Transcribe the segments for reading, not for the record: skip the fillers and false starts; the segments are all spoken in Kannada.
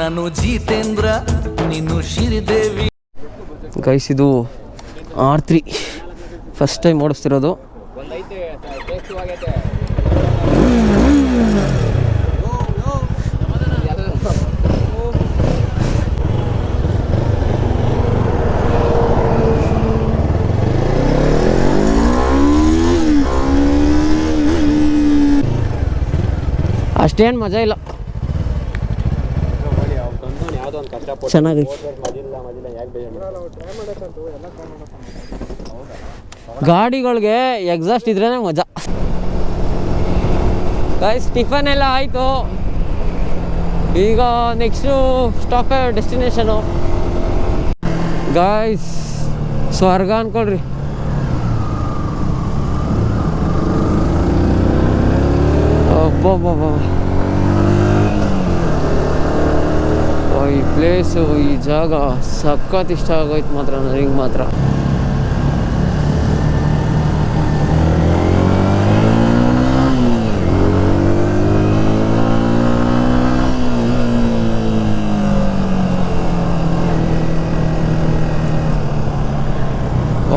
ನಾನು ಜಿತೇಂದ್ರ ನೀನು ಶ್ರೀದೇವಿ. ಗೈಸ್ ಇದು R3 ಫಸ್ಟ್ ಟೈಮ್ ಓಡಿಸ್ತಿರೋದು. ಅಷ್ಟೇನು ಮಜಾ ಇಲ್ಲ, ಚೆನ್ನಾಗೈತೆ. ಗಾಡಿಗಳಿಗೆ ಎಕ್ಸಾಸ್ಟ್ ಇದ್ರೇ ಮಜಾ. ಗೈಸ್ ಟಿಫನ್ ಎಲ್ಲ ಆಯಿತು, ಈಗ ನೆಕ್ಸ್ಟು ಸ್ಟಾಪ್ ಡೆಸ್ಟಿನೇಷನು. ಗೈಸ್ ಸ್ವರ್ಗ ಅನ್ಕೊಳ್ರಿ. ಅಬ್ಬಬ್ಬಬ್ಬ, ಈ ಪ್ಲೇಸು, ಈ ಜಾಗ ಸಖತ್ ಇಷ್ಟ ಆಗೋಯ್ತು ಮಾತ್ರ ನನಗೆ ಮಾತ್ರ.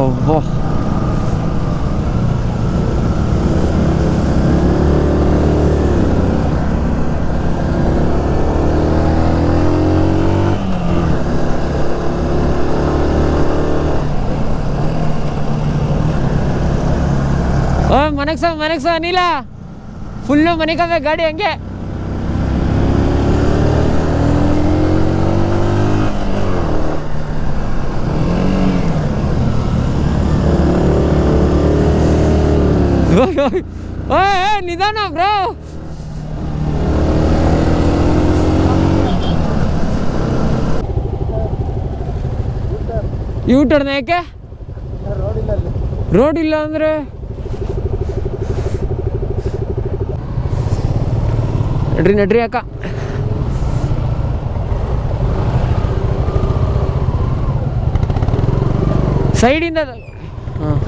ಅಬ್ಬಾ, ಮನೆಗೆ ಸಹ ಅನಿಲ ಫುಲ್ಲು ಮನೆಗೆ ಗಾಡಿ ಹಂಗೆ. ನಿಧಾನ ಬ್ರೋ. ಯೂ ಟರ್ನ್ ಯಾಕೆ? ರೋಡ್ ಇಲ್ಲ ಅಂದರೆ ನಡ್ರಿ ಅಕ್ಕ. ಸೈಡಿಂದ ಹಾಂ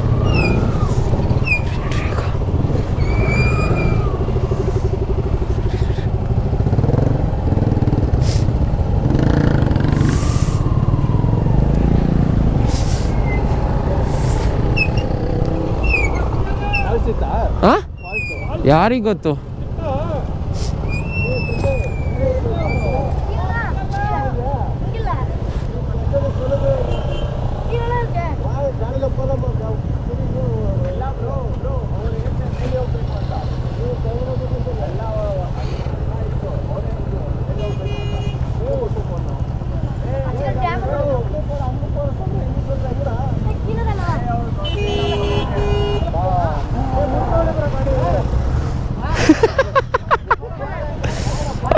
ಯಾರಿಗೆ ಗೊತ್ತು.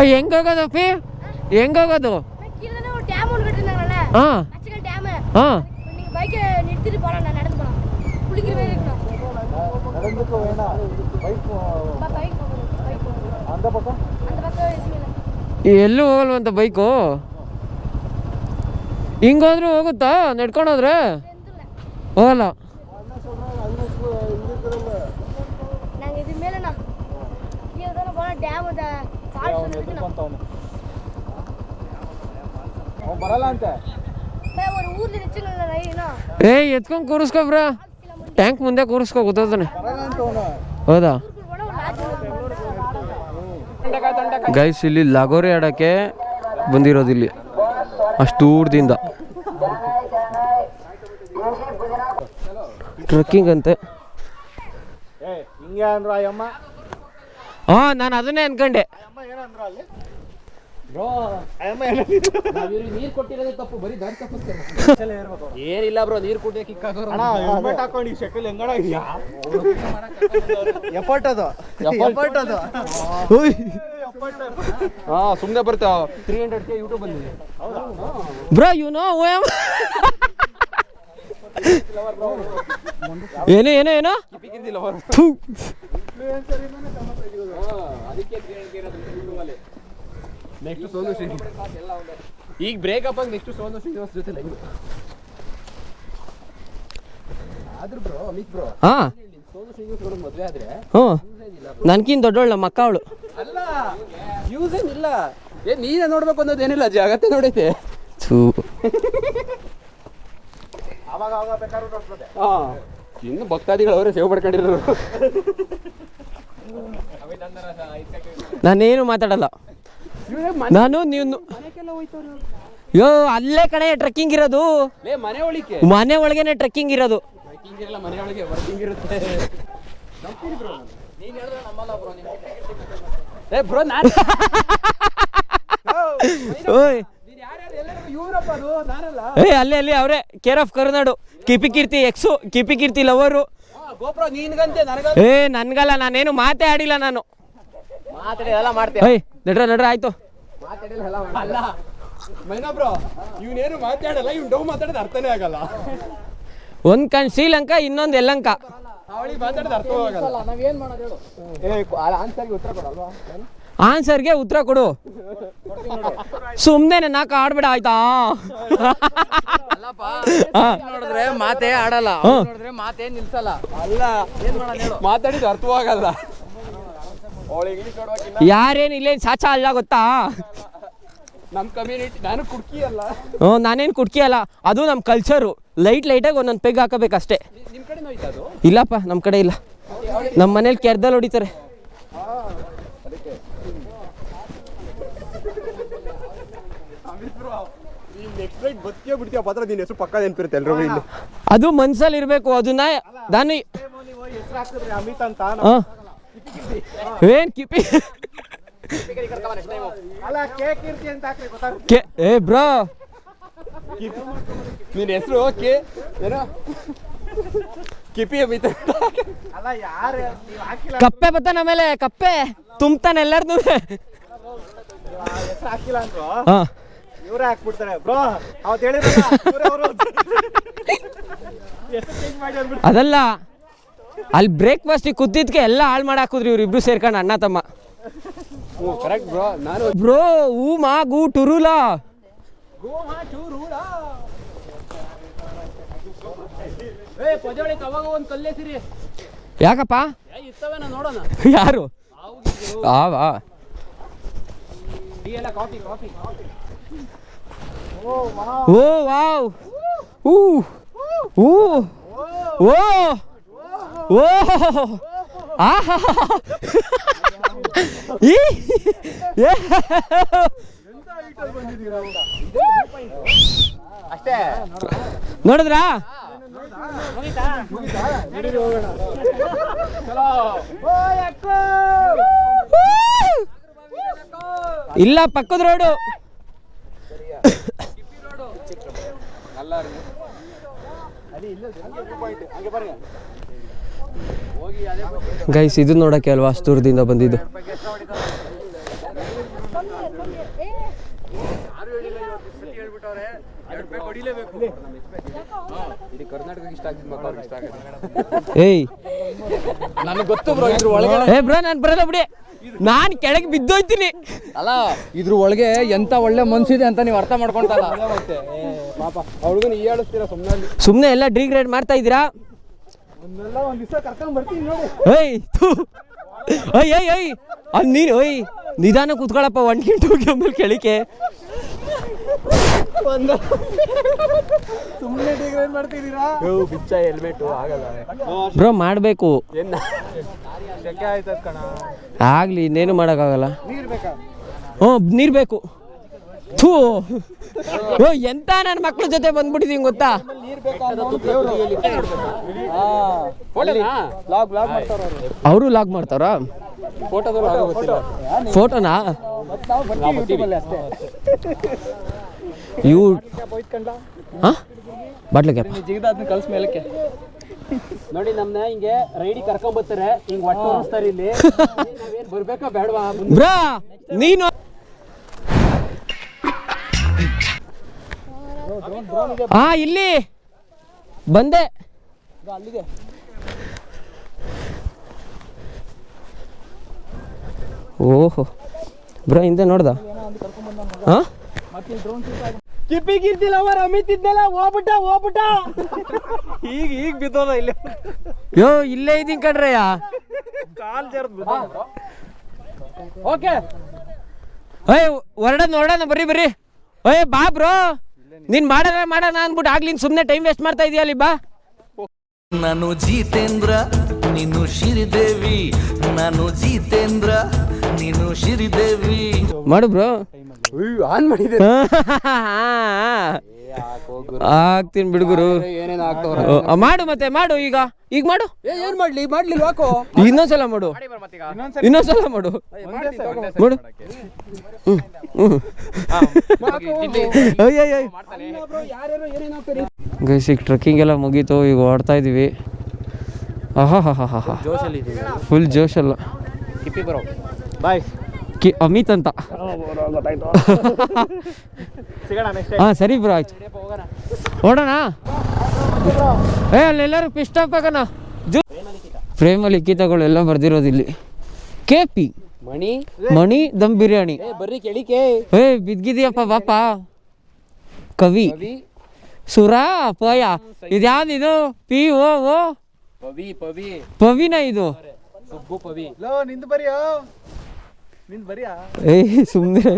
ಹೆಂಗೋಗೋದಪ್ಪಿ, ಹೆಂಗೋಗೋದು? ಹಾಂ ಹಾಂ ಎಲ್ಲೂ ಹೋಗಲ್ವಂತ ಬೈಕು? ಹಿಂಗೋದ್ರೂ ಹೋಗುತ್ತಾ? ನಡ್ಕೊಂಡೋದ್ರೆ ಹೋಗಲ್ಲ. ಎತ್ಕೊಂಡ್ ಕೂರಿಸ್ಕೊಬ್ರ, ಟ್ಯಾಂಕ್ ಮುಂದೆ ಕೂರಿಸ್ಕೊ ಗೊತ್ತಾನೆ. ಹೌದಾ ಗೈಸ್, ಇಲ್ಲಿ ಲಗೋರಿ ಆಡೋಕ್ಕೆ ಬಂದಿರೋದು, ಇಲ್ಲಿ ಅಷ್ಟು ದೂರದಿಂದ. ಟ್ರೆಕ್ಕಿಂಗ್ ಅಂತೆ. ಹಾಂ, ನಾನು ಅದನ್ನೇ ಅನ್ಕೊಂಡೆ. ನೀರು ಕೊಟ್ಟಿರೋದೇ ತಪ್ಪು, ಬರೀ ದಾರಿ ತಪ್ಪಿಸ್ತೇನೆ. ಏನಿಲ್ಲ ಬ್ರೋ, ನೀರು ಕೊಟ್ಟಿಗೆ ಕಿಕ್ ಹಾಕೋರು. ಹಾಂ, ಸುಮ್ಮನೆ ಬರ್ತಾವ. 300K ಯೂಟ್ಯೂಬ್ ಬಂದಿದೆ ಬ್ರೋ. ಯು ನೋ ಏನೋ ಏನೋ ಏನೋ ನೆಕ್ಸ್ಟ್ ಸೋನು ಶ್ರೀನಿವಾಸ್. ಈಗ ಬ್ರೇಕಪ್ ಆಗಿ ನೆಕ್ಸ್ಟ್ ಸೋನು ಶ್ರೀನಿವಾಸ್ ಜೊತೆ ಲೈವ್. ಆದ್ರೂ ಬ್ರೋ, ಅಮಿತ್ ಬ್ರೋ, ಹಾಂ, ಸೋನು ಶ್ರೀನಿವಾಸ್ ಅವ್ರ ಮದುವೆ ಆದ್ರೆ ನನ್ಕಿಂತ ದೊಡ್ಡವಳು ನಮ್ಮ ಅಕ್ಕ ಅವಳು. ಅಲ್ಲ, ಯೂಸ್ ಏನಿಲ್ಲ. ನೀನೇ ನೋಡ್ಬೇಕು ಅನ್ನೋದು ಏನಿಲ್ಲ, ಜಗತ್ತೇ ನೋಡೈತೆ. ಇನ್ನು ಭಕ್ತಾದಿಗಳು ಅವರೇ ಸೇವೆ ಪಡ್ಕೊಂಡಿರೋರು. ನಾನೇನು ಮಾತಾಡಲ್ಲ ನಾನು. ನೀವು ಯೋ ಅಲ್ಲೇ ಕಡೆ ಟ್ರೆಕ್ಕಿಂಗ್ ಇರೋದು, ಮನೆ ಒಳಿಕೆ, ಮನೆ ಒಳಗೇನೆ ಟ್ರೆಕ್ಕಿಂಗ್ ಇರೋದು. ಮನೆ ಒಳಗೆ ವರ್ಕಿಂಗ್ ಇರುತ್ತೆ. ಬ್ರೋ ನಾನು ಓಯ್ ಏ ಅಲ್ಲಿ ಅವರೇ care of Karunadu, Kipi Keerthi ex, Kipi Keerthi lover. GoPro ನೀನ್ಗಂತೆ ಏ ನನ್ಗಲ್ಲ, ನಾನೇನು ಮಾತೇ ಆಡಿಲ್ಲ ನಾನು. ಏಯ್ ನಡ್ರ ಆಯ್ತು. ಅಲ್ಲ ಮೈನಾ ಬ್ರೋ, ಇವನೇನು ಮಾತಾಡಲ್ಲ, ಇವ್ನು ಡೌ ಮಾತಾಡೋದು ಅರ್ಥನೇ ಆಗಲ್ಲ. ಒಂದ್ ಕಣ್ ಶ್ರೀಲಂಕಾ, ಇನ್ನೊಂದು ಯಲಂಕ. ಅವಳಿಗೆ ಮಾತಾಡೋದು ಅರ್ಥವೂ ಆಗಲ್ಲ. ನಾವೇನ್ ಮಾಡೋದು ಹೇಳು? ಆನ್ಸರ್ಗೆ ಉತ್ತರ ಕೊಡಲ್ವಾ? ಆನ್ಸರ್ಗೆ ಉತ್ತರ ಕೊಡು. ಸುಮ್ನೆ ನಾಕ ಆಡ್ಬೇಡ ಆಯ್ತಾ? ನೋಡಿದ್ರೆ ಮಾತೇ ಆಡಲ್ಲ, ನೋಡಿದ್ರೆ ಮಾತೇ ನಿಲ್ಸಲ್ಲ. ಅಲ್ಲ ಏನ್ ಮಾಡೋದು ಹೇಳು? ಮಾತಾಡಿದ್ದು ಅರ್ಥವೂ ಆಗಲ್ಲ. ಯಾರೇನು ಇಲ್ಲೇನು ಸಾಚ ಅಲ್ಲ ಗೊತ್ತಾ? ನಮ್ಮ ಕಮ್ಯುನಿಟಿ, ನಾನು ಕುಡ್ಕಿ ಅಲ್ಲ. ನಾನೇನು ಕುಡ್ಕಿ ಅಲ್ಲ, ಅದು ನಮ್ಮ ಕಲ್ಚರು. ಲೈಟಾಗಿ ಒಂದೊಂದು ಪೆಗ್ ಹಾಕಬೇಕಷ್ಟೇ. ನಿಮ್ಮ ಕಡೆ ಹೋಯ್ತಾ ಅದು? ಇಲ್ಲಪ್ಪ, ನಮ್ಮ ಕಡೆ ಇಲ್ಲ. ನಮ್ಮ ಮನೇಲಿ ಕೆರ್ದಲ್ಲಿ ಹೊಡಿತಾರೆ. ಅದು ಮನ್ಸಲ್ಲಿ ಇರ್ಬೇಕು. ಅದನ್ನ ನಾನು ಏನ್ ಕಿಪಿ ಏ ಬ್ರೋ, ನಿನ್ನ ಹೆಸರು ಓಕೆ ಏನೋ ಕಿಪಿ ಅಮಿತ. ಕಪ್ಪೆ ಬತ್ತಾನ ಆಮೇಲೆ ಕಪ್ಪೆ ತುಂಬ್ತಾನೆ ಎಲ್ಲಾರ್ದು. ಇವರೇ ಹಾಕ್ಬಿಡ್ತಾರೆ ಬ್ರೋ. ಅವತ್ತು ಅದಲ್ಲ, ಅಲ್ಲಿ ಬ್ರೇಕ್ಫಾಸ್ಟಿಗೆ ಕೂತಿದ್ಕೆ ಎಲ್ಲ ಹಾಳು ಮಾಡಿ ಹಾಕಿದ್ರಿ ಇವ್ರಿಬ್ರು ಸೇರ್ಕೊಂಡು, ಅಣ್ಣ ತಮ್ಮ. Correct bro. ನಾನು ಬ್ರೋ ಹೂ ಮಾ ಗೂ ಟುರುಲಾ. ಒಂದು ಕಲ್ಲೇಸಿರಿ. ಯಾಕಪ್ಪ? ಇತ್ತವೇನ ನೋಡೋಣ. ಯಾರು? ಆವಾ ಕಾಫಿ ಕಾಫಿ. ಓ ವಾವ್, ಊ ಊ ಓ ಓ ಆಹಾ ಈ ಅಷ್ಟೇ ನೋಡಿದ್ರಾ? ಇಲ್ಲ, ಪಕ್ಕದ ರೋಡು. ಗೈಸ್, ಇದು ನೋಡಕ್ಕೆ ಅಲ್ವಾ ಅಷ್ಟು ದೂರದಿಂದ ಬಂದಿದ್ದು. ಏಯ್ ನನಗೆ ಗೊತ್ತು ಬ್ರೋ, ಇದ್ರ ಒಳಗಡೆ ಏ ಬ್ರೋ, ನಾನು ಬರಲ್ಲ ಬಿಡಿ, ನಾನು ಕೆಳಗೆ ಬಿದ್ದೋಯ್ತೀನಿ. ಅಲ್ಲ, ಇದ್ರ ಒಳಗೆ ಎಂತ ಒಳ್ಳೆ ಮನ್ಸಿದೆ ಅಂತ ನೀವು ಅರ್ಥ ಮಾಡ್ಕೊಂತಲ್ಲ. ಪಾಪ ಅವಳಿಗೂ ನೀ ಹೇಳಿಸ್ತೀರಾ ಸುಮ್ಮನೆ. ಸುಮ್ಮನೆ ಎಲ್ಲ ಡಿಗ್ರೇಡ್ ಮಾಡ್ತಾ ಇದ್ದೀರಾ. ಒಂದ್ ದಿವಸ ಕರ್ಕೊಂಡ್ ಬರ್ತೀನಿ ನೋಡಿ. ಏಯ್ ಥು. ಏಯ್ ಏಯ್ ಏಯ್ ಅಲ್ಲಿ ನೀನು ಓಯ್ ನಿಧಾನ ಕೂತ್ಕೊಳ್ಳಪ್ಪ, 1 ಗಂಟೆ ಹೋಗಿ ಆಮೇಲೆ ಕೆಳಕ್ಕೆ. ಸುಮ್ಮನೆ ಡಿಗ್ರೇಡ್ ಮಾಡ್ತಿದ್ದೀರಾ? ಬಿಚ್ಚ ಹೆಲ್ಮೆಟ್ ಆಗಲ್ಲ ಬ್ರೋ, ಮಾಡಬೇಕು. ಶೆಕೆ ಆಯ್ತದ ಕಣ. ಆಗ್ಲಿ, ಇನ್ನೇನು ಮಾಡೋಕ್ಕಾಗಲ್ಲ. ನೀರ್ ಬೇಕಾ? ಹ್ಞೂ, ನೀರು ಬೇಕು. ಥೂ, ಓ ಎಂತ ನನ್ನ ಮಕ್ಳ ಜೊತೆ ಬಂದ್ಬಿಟ್ಟಿದೀನಿ ಗೊತ್ತಾ? ಅವರು ಲಾಗ್ ಮಾಡ್ತಾರಾ? ಫೋಟೋನಾ? ಇವು ಬಾಟ್ಲ ಕ್ಯಾಪ್ ಕಲ್ಸ್ ಮೇಲಕ್ಕೆ ನೋಡಿ. ನಮ್ನ ಹಿಂಗೆ ರೈಡಿ ಕರ್ಕೊಂಡ್ ಬರ್ತಾರೆ, ಹಿಂಗ್ ಒಟ್ಟು ತೋರಿಸ್ತಾರೆ. ಇಲ್ಲಿ ನಾವೇನ್ ಬರ್ಬೇಕಾ ಬೇಡವಾ? ಬ್ರಾ ನೀನು ಹಾ ಇಲ್ಲಿ ಬಂದೆ. ಓಹೋ ಬ್ರೋ, ಹಿಂದೆ ನೋಡ್ದ? ಹಾ ಕಿಪ್ಪಿ ಗಿರ್ತಿಲ್ಲ ಅವರ ಅಮಿತ್ ಇದ್ನಲ್ಲ, ಹೋಗ್ಬಿಟ್ಟ ಈಗ ಬಿದ್ದೋದ ಇಲ್ಲಿ. ಯೋ ಇಲ್ಲೇ ಇದೀನಿ ಕಣ್ರಯ್ಯ. ಕಾಲ್ ಜರ್ದ್ ಓಕೆ ಏಯ್ ಹೊರಡೋಣ ಬರ್ರಿ ಬರ್ರಿ. ಏಯ್ ಬಾ ಬ್ರೋ, ನೀನ್ ಮಾಡೋಣ ಅಂದ್ಬಿಟ್ಟು ಆಗ್ಲಿನ್ ಸುಮ್ಮನೆ ಟೈಮ್ ವೇಸ್ಟ್ ಮಾಡ್ತಾ ಇದೀಯ ಅಲ್ಲಿ. ಬಾ. ನಾನು ಜಿತೇಂದ್ರ ನೀನು ಶ್ರೀದೇವಿ, ನಾನು ಜಿತೇಂದ್ರ ನೀನು ಶ್ರೀದೇವಿ. ಮಾಡು ಬ್ರೋ. ಆನ್ ಮಾಡಿದೆ. ಆಗ್ತೀನಿ ಬಿಡುಗರು. ಏನೇನು ಆಗ್ತಾವ ಮಾಡು ಮತ್ತೆ ಮಾಡು. ಈಗ ಮಾಡು. ಏನ್ ಮಾಡ್ಲಿಲ್ಲ ಹಾಕೋ. ಇನ್ನೊಂದ್ಸಲ ಮಾಡು. ಇನ್ನೊಂದ್ಸಲ ಮಾಡು. ಮಾಡು. ಗೈಸ್ ಈಗ ಟ್ರೆಕ್ಕಿಂಗ್ ಎಲ್ಲ ಮುಗೀತು. ಈಗ ಓಡ್ತಾ ಇದೀವಿ. ಫುಲ್ ಜೋಶಲ್ಲ. ಬಾಯ್ ಅಮಿತ್ ಅಂತ. ಹಾಂ ಸರಿ ಬ್ರೋ, ಆಯ್ತು ಓಡೋಣ. ಅಲ್ಲೆಲ್ಲರೂ ಪಿಸ್ಟಾಪ್ ಹಾಕೋಣ. ಫ್ರೇಮಲ್ಲಿ ಲಿಖಿತಗಳು ಎಲ್ಲ ಬರ್ದಿರೋದು ಇಲ್ಲಿ. KP ಮಣಿ ದಮ್ ಬಿರಿಯಾನಿ. ಬರ್ರಿ ಕೆಳಿಕೆ. ಬಿದ್ಗಿದೀಯಪ್ಪ ಬಾಪ. ಕವಿ ಸುರಾ ಪೋಯ. ಇದ್ಯಾವ್ದಿದು? PO ಪವಿನ ಇದು. ಲೋ ನಿಂದು ಬರಿಯೋ, ನಿಂದು ಬರಿಯಾ. ಸುಮ್ಮನೆ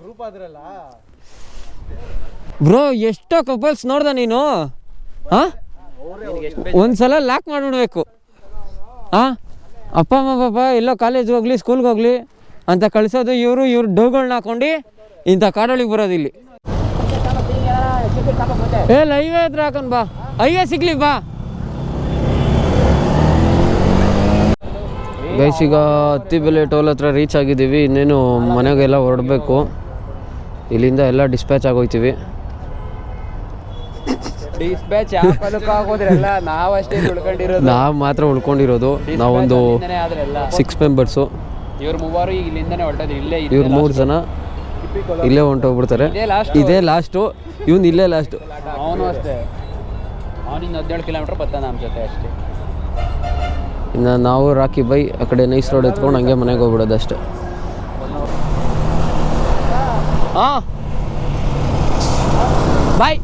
ಗ್ರೂಪ್ ಆದ್ರಲ್ಲ ಬ್ರೋ. ಎಷ್ಟೋ ಕಪಲ್ಸ್ ನೋಡ್ದ ನೀನು? ಒಂದ್ಸಲ ಲಾಕ್ ಮಾಡಿಬಿಡ್ಬೇಕು. ಅಪ್ಪ ಅಮ್ಮ ಪಾಪ ಎಲ್ಲೋ ಕಾಲೇಜ್ಗೆ ಹೋಗ್ಲಿ ಸ್ಕೂಲ್ಗೆ ಹೋಗ್ಲಿ ಅಂತ ಕಳಿಸೋದು. ಇವ್ರು ಡೋಗಳನ್ನ ಹಾಕೊಂಡು ಇಂಥ ಕಾಡೊಳಿಗೆ ಬರೋದು ಇಲ್ಲಿ. ಹೈವೇ ಹತ್ರ ಹಾಕೊಂಡ್ ಬಾ, ಹೈವೇ ಸಿಗ್ಲಿ ಬಾ. ಗೈಸ್ ಈಗ ಹತ್ತಿಬೆಲೆ ಟೋಲ್ ಹತ್ರ ರೀಚ್ ಆಗಿದ್ದೀವಿ. ಇನ್ನೇನು ಮನೆಗೆಲ್ಲ ಹೊರಡಬೇಕು. ಇಲ್ಲಿಂದ ಎಲ್ಲ ಡಿಸ್ಪ್ಯಾಚ್ ಆಗೋಯ್ತೀವಿ. ಡಿಸ್ಪ್ಯಾಚ್ ಆಗೋದ್ರಲ್ಲ ನಾವಷ್ಟೇ ಉಳ್ಕೊಂಡಿರೋದು. ನಾವು ಮಾತ್ರ ಉಳ್ಕೊಂಡಿರೋದು. ನಾವೊಂದು 6 ಮೆಂಬರ್ಸು. ಇವ್ರ ಮೂವರು ಈಗ ಇಲ್ಲಿಂದನೇ ಹೊರಟೋದು. ಇವ್ರು 3 ಜನ ಇಲ್ಲೇ ಹೊಂಟೋಗ್ಬಿಡ್ತಾರೆ. ಇದೇ ಲಾಸ್ಟು. ಇವನು ಇಲ್ಲೇ ಲಾಸ್ಟು. ಅವನು ಅಷ್ಟೇ. ಅವನಿಂದ 17 ಕಿಲೋಮೀಟರ್ ಬರ್ತಾನೆ ನಮ್ಮ ಜೊತೆ ಅಷ್ಟೇ. ಇನ್ನು ನಾವು ರಾಕಿ ಬೈ ಆ ಕಡೆ ನೈಸ್ ರೋಡ್ ಎತ್ಕೊಂಡು ಹಂಗೆ ಮನೆಗೆ ಹೋಗ್ಬಿಡೋದು ಅಷ್ಟೇ. ಬಾಯ್.